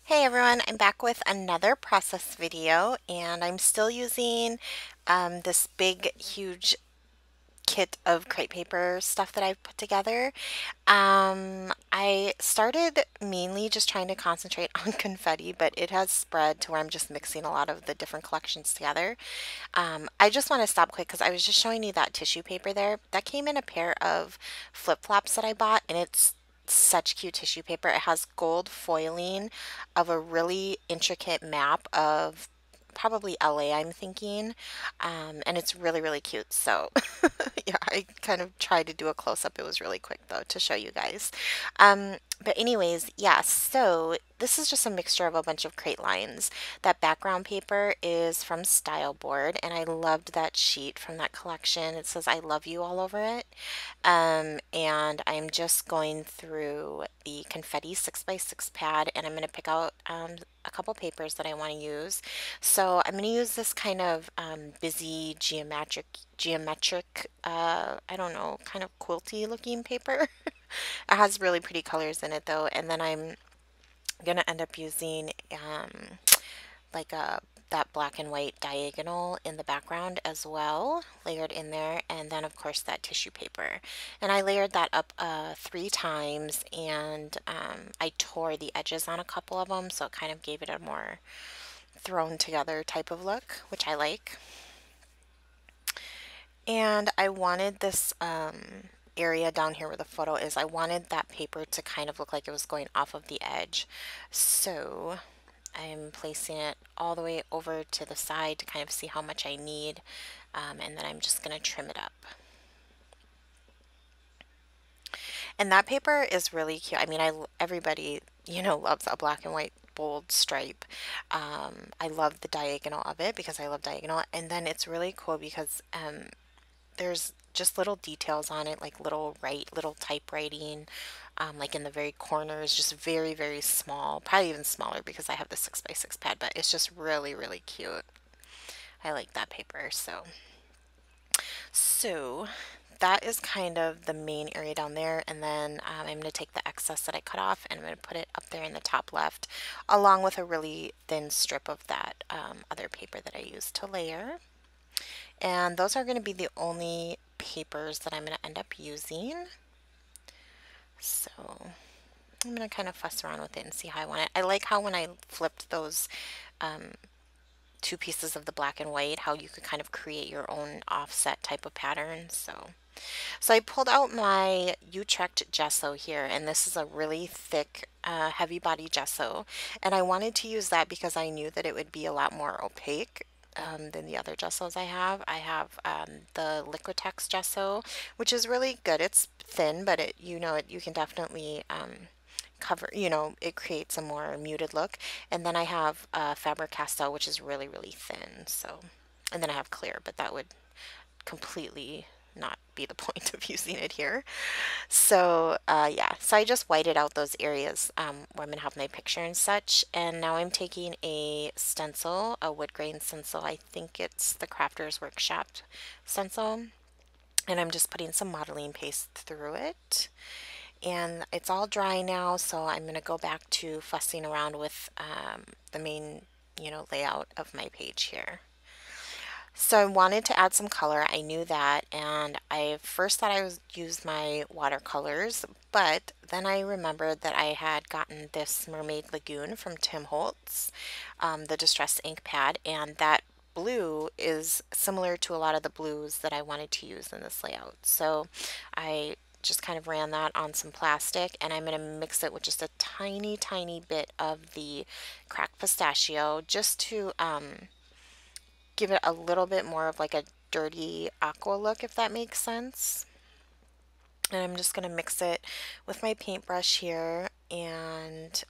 Hey everyone, I'm back with another process video and I'm still using this big huge kit of crepe paper stuff that I've put together. I started mainly just trying to concentrate on confetti, but it has spread to where I'm just mixing a lot of the different collections together. I just want to stop quick because I was just showing you that tissue paper there. That came in a pair of flip-flops that I bought, and it's such cute tissue paper. It has gold foiling of a really intricate map of probably LA, I'm thinking. And it's really, really cute. So, yeah, I kind of tried to do a close-up. It was really quick, though, to show you guys. But anyways, yeah, so this is just a mixture of a bunch of crate lines. That background paper is from Style Board, and I loved that sheet from that collection. It says I love you all over it. And I'm just going through the confetti 6x6 pad, and I'm going to pick out a couple papers that I want to use. So I'm going to use this kind of busy geometric, I don't know, kind of quilty looking paper. It has really pretty colors in it though, and then I'm going to end up using like a that black and white diagonal in the background as well, layered in there, and then of course that tissue paper. And I layered that up 3 times, and I tore the edges on a couple of them, so it kind of gave it a more thrown together type of look, which I like. And I wanted this area down here where the photo is, I wanted that paper to kind of look like it was going off of the edge. So I'm placing it all the way over to the side to kind of see how much I need, and then I'm just going to trim it up. And that paper is really cute. I mean, everybody, loves a black and white bold stripe. I love the diagonal of it because I love diagonal, and then it's really cool because there's just little details on it, like little typewriting, like in the very corners, just very, very small, probably even smaller because I have the 6x6 pad, but it's just really, really cute. I like that paper. So that is kind of the main area down there, and then I'm going to take the excess that I cut off and I'm going to put it up there in the top left, along with a really thin strip of that other paper that I used to layer. And those are going to be the only papers that I'm going to end up using. So I'm going to kind of fuss around with it and see how I want it. I like how when I flipped those two pieces of the black and white, how you could kind of create your own offset type of pattern. So I pulled out my Utrecht gesso here, and this is a really thick, heavy body gesso. And I wanted to use that because I knew that it would be a lot more opaque than the other gessos I have. I have the Liquitex gesso, which is really good. It's thin, but you can definitely cover, it creates a more muted look. And then I have Faber-Castell, which is really, really thin. So, and then I have clear, but that would completely not be the point of using it here. So yeah, so I just whited out those areas where I'm gonna have my picture and such. And now I'm taking a stencil, a wood grain stencil. I think it's the Crafters Workshop stencil. And I'm just putting some modeling paste through it. And it's all dry now, so I'm going to go back to fussing around with the main, layout of my page here. So I wanted to add some color. I knew that, and I first thought I would use my watercolors, but then I remembered that I had gotten this Mermaid Lagoon from Tim Holtz, the Distress ink pad, and that blue is similar to a lot of the blues that I wanted to use in this layout. So I just kind of ran that on some plastic, and I'm going to mix it with just a tiny, tiny bit of the cracked pistachio just to give it a little bit more of like a dirty aqua look, if that makes sense. And I'm just going to mix it with my paintbrush here and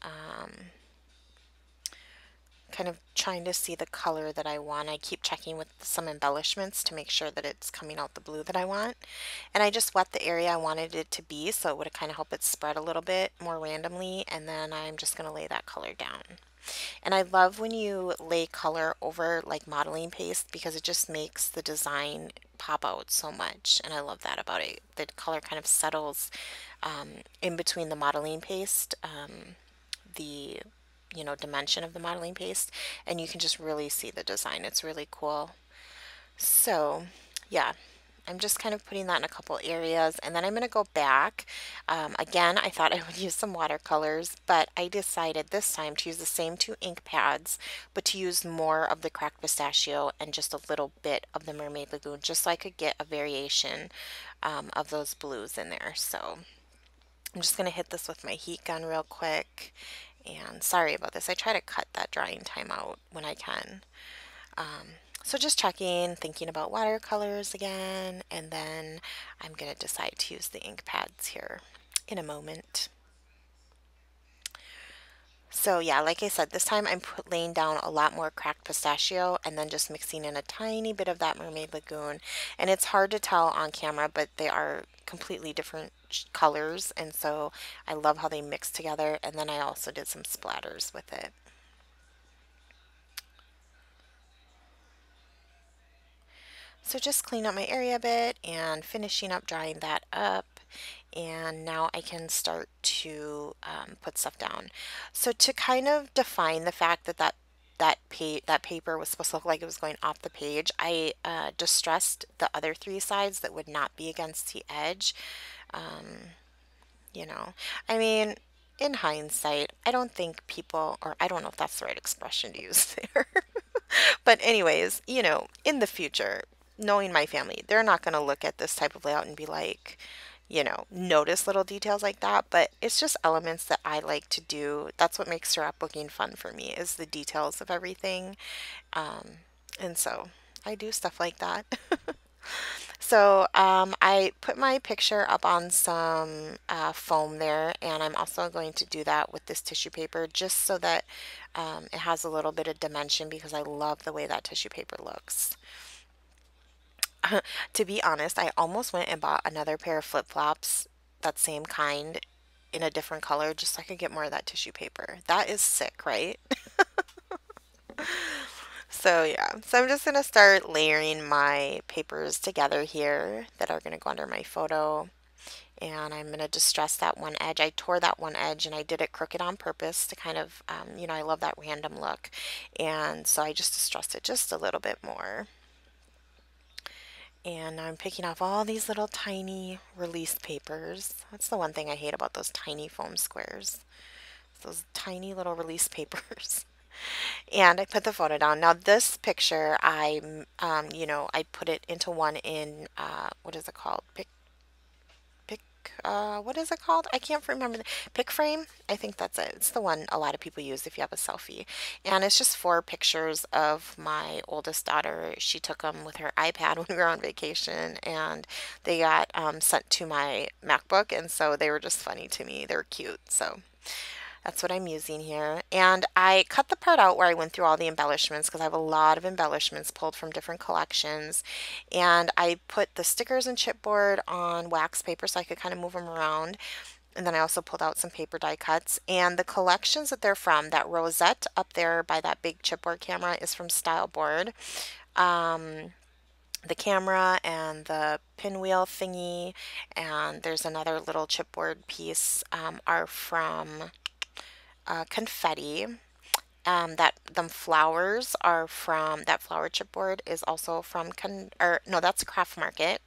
kind of trying to see the color that I want. I keep checking with some embellishments to make sure that it's coming out the blue that I want. And I just wet the area I wanted it to be, so it would kind of help it spread a little bit more randomly, and then I'm just going to lay that color down. And I love when you lay color over like modeling paste because it just makes the design pop out so much. And I love that about it. The color kind of settles in between the modeling paste, the you know, dimension of the modeling paste, and you can just really see the design. It's really cool. So yeah, I'm just kind of putting that in a couple areas, and then I'm going to go back. Again, I thought I would use some watercolors, but I decided this time to use the same two ink pads, but to use more of the cracked pistachio and just a little bit of the Mermaid Lagoon, just so I could get a variation of those blues in there. So I'm just going to hit this with my heat gun real quick. And sorry about this. I try to cut that drying time out when I can. So just checking, thinking about watercolors again, and then I'm going to decide to use the ink pads here in a moment. So yeah, like I said, this time I'm laying down a lot more cracked pistachio and then just mixing in a tiny bit of that Mermaid Lagoon. And it's hard to tell on camera, but they are completely different colors, and so I love how they mix together. And then I also did some splatters with it. So just clean up my area a bit and finishing up drying that up. And now I can start to put stuff down. So to kind of define the fact that that paper was supposed to look like it was going off the page, I distressed the other three sides that would not be against the edge. You know, I mean, in hindsight, I don't think people, or I don't know if that's the right expression to use there. But anyways, you know, in the future, knowing my family, they're not going to look at this type of layout and be like, you know, notice little details like that. But it's just elements that I like to do. That's what makes scrapbooking fun for me, is the details of everything. And so I do stuff like that. So I put my picture up on some foam there, and I'm also going to do that with this tissue paper just so that it has a little bit of dimension, because I love the way that tissue paper looks. To be honest, I almost went and bought another pair of flip-flops, that same kind, in a different color, just so I could get more of that tissue paper. That is sick, right? So yeah, so I'm just gonna start layering my papers together here that are gonna go under my photo. And I'm gonna distress that one edge. I tore that one edge and I did it crooked on purpose to kind of, you know, I love that random look. And so I just distressed it just a little bit more. And I'm picking off all these little tiny release papers. That's the one thing I hate about those tiny foam squares. Those tiny little release papers. And I put the photo down. Now this picture, you know, I put it into one in, what is it called? What is it called? I can't remember. Pick frame? I think that's it. It's the one a lot of people use if you have a selfie. And it's just 4 pictures of my oldest daughter. She took them with her iPad when we were on vacation, and they got sent to my MacBook, and so they were just funny to me. They were cute. So that's what I'm using here. And I cut the part out where I went through all the embellishments, because I have a lot of embellishments pulled from different collections. And I put the stickers and chipboard on wax paper so I could kind of move them around. And then I also pulled out some paper die cuts. And the collections that they're from, that rosette up there by that big chipboard camera, is from Styleboard. The camera and the pinwheel thingy, and there's another little chipboard piece, are from Confetti. That them flowers are from, that flower chipboard is also from or no, that's Craft Market.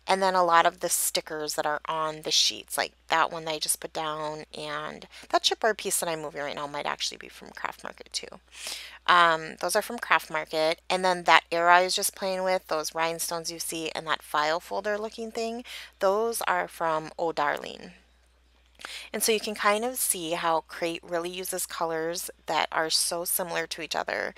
And then a lot of the stickers that are on the sheets, like that one that I just put down, and that chipboard piece that I'm moving right now might actually be from Craft Market too. Those are from Craft Market. And then that arrow I was just playing with, those rhinestones you see, and that file folder looking thing, those are from Oh Darling. And so you can kind of see how Crate really uses colors that are so similar to each other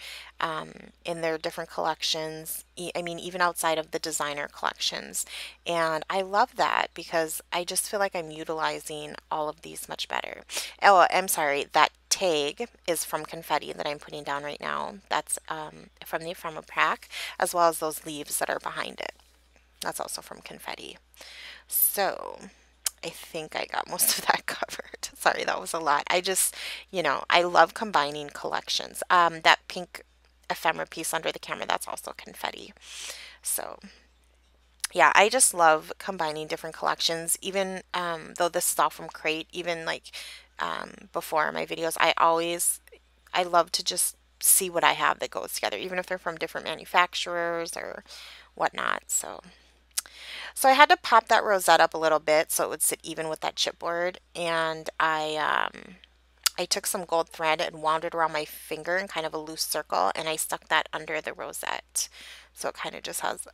in their different collections. I mean, even outside of the designer collections. And I love that, because I just feel like I'm utilizing all of these much better. Oh, I'm sorry, that tag is from Confetti that I'm putting down right now. That's from the ephemera pack, as well as those leaves that are behind it. That's also from Confetti. So I think I got most of that covered. Sorry, that was a lot. I just, you know, I love combining collections. That pink ephemera piece under the camera, that's also Confetti. So yeah, I just love combining different collections. Even though this is all from Crate, even like before my videos, I always I love to just see what I have that goes together, even if they're from different manufacturers or whatnot. So I had to pop that rosette up a little bit so it would sit even with that chipboard, and I took some gold thread and wound it around my finger in kind of a loose circle, and I stuck that under the rosette. So it kind of just has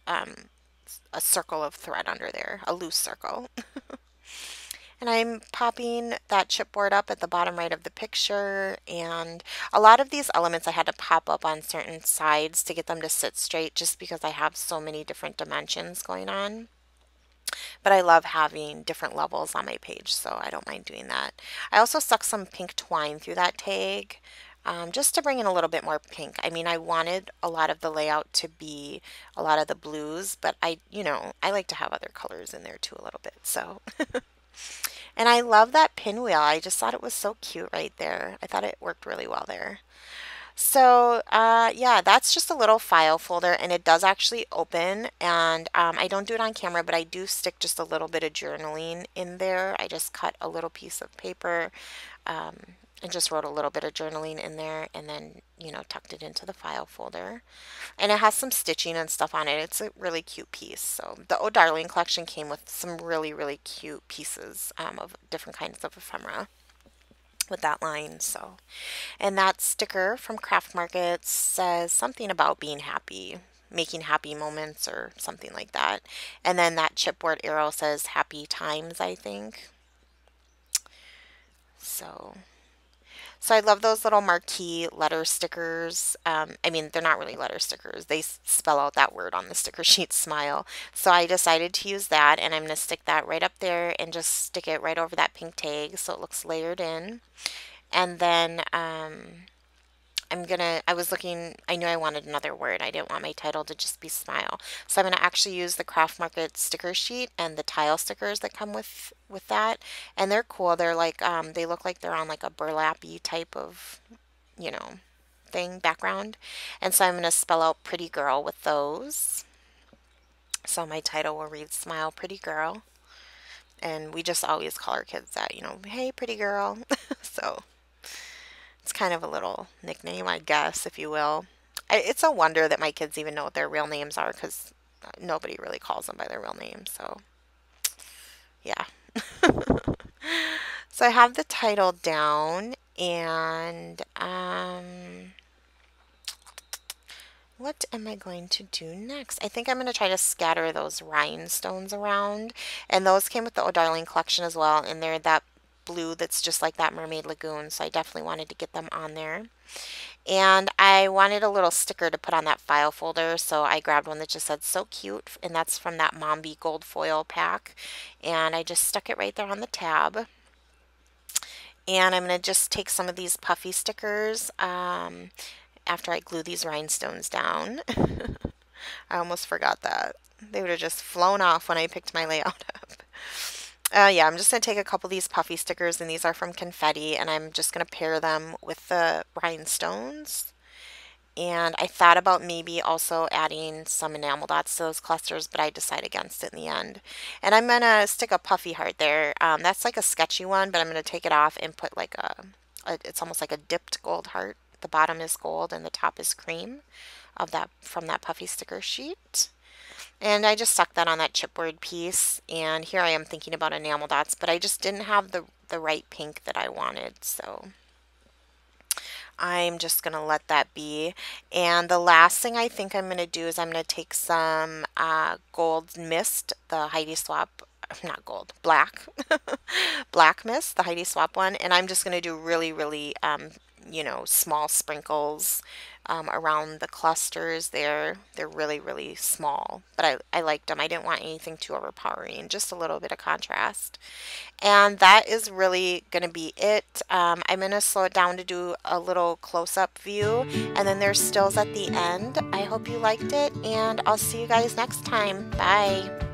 a circle of thread under there, a loose circle. And I'm popping that chipboard up at the bottom right of the picture. And a lot of these elements I had to pop up on certain sides to get them to sit straight just because I have so many different dimensions going on. But I love having different levels on my page, so I don't mind doing that. I also stuck some pink twine through that tag. Just to bring in a little bit more pink. I mean, I wanted a lot of the layout to be a lot of the blues, but I like to have other colors in there too a little bit. So, and I love that pinwheel. I just thought it was so cute right there. I thought it worked really well there. So, yeah, that's just a little file folder, and it does actually open. And I don't do it on camera, but I do stick just a little bit of journaling in there. I just cut a little piece of paper um, and just wrote a little bit of journaling in there, and then, tucked it into the file folder. And it has some stitching and stuff on it. It's a really cute piece. So the Oh Darling collection came with some really, really cute pieces of different kinds of ephemera with that line. So, and that sticker from Craft Market says something about being happy, making happy moments or something like that. And then that chipboard arrow says happy times, I think. So, so I love those little marquee letter stickers. I mean, they're not really letter stickers. They spell out that word on the sticker sheet, smile. So I decided to use that, and I'm going to stick that right up there and just stick it right over that pink tag so it looks layered in. And then I was looking, I knew I wanted another word. I didn't want my title to just be smile. So I'm going to actually use the Craft Market sticker sheet and the tile stickers that come with that. And they're cool. They're like, they look like they're on like a burlappy type of, you know, thing, background. And so I'm going to spell out pretty girl with those. So my title will read Smile Pretty Girl. And we just always call our kids that, hey, pretty girl. So it's kind of a little nickname, I guess, if you will. It's a wonder that my kids even know what their real names are because nobody really calls them by their real name. So, yeah. So I have the title down, and what am I going to do next? I think I'm going to try to scatter those rhinestones around, and those came with the Oh Darling collection as well, and they're that blue that's just like that Mermaid Lagoon, so I definitely wanted to get them on there. And I wanted a little sticker to put on that file folder, so I grabbed one that just said so cute, and that's from that Mombi gold foil pack, and I just stuck it right there on the tab. And I'm going to just take some of these puffy stickers after I glue these rhinestones down. I almost forgot that. They would have just flown off when I picked my layout up. Yeah, I'm just going to take a couple of these puffy stickers, and these are from Confetti, and I'm just going to pair them with the rhinestones. And I thought about maybe also adding some enamel dots to those clusters, but I decided against it in the end. And I'm going to stick a puffy heart there. That's like a sketchy one, but I'm going to take it off and put like it's almost like a dipped gold heart. The bottom is gold and the top is cream from that puffy sticker sheet. And I just stuck that on that chipboard piece, and here I am thinking about enamel dots, but I just didn't have the right pink that I wanted, so I'm just going to let that be. And the last thing I think I'm going to do is I'm going to take some gold mist, the Heidi Swapp, not gold, black, black mist, the Heidi Swapp one, and I'm just going to do really, really, small sprinkles around the clusters there. They're really, really small, but I liked them. I didn't want anything too overpowering, just a little bit of contrast. And that is really going to be it. I'm going to slow it down to do a little close-up view, and then there's stills at the end. I hope you liked it, and I'll see you guys next time. Bye.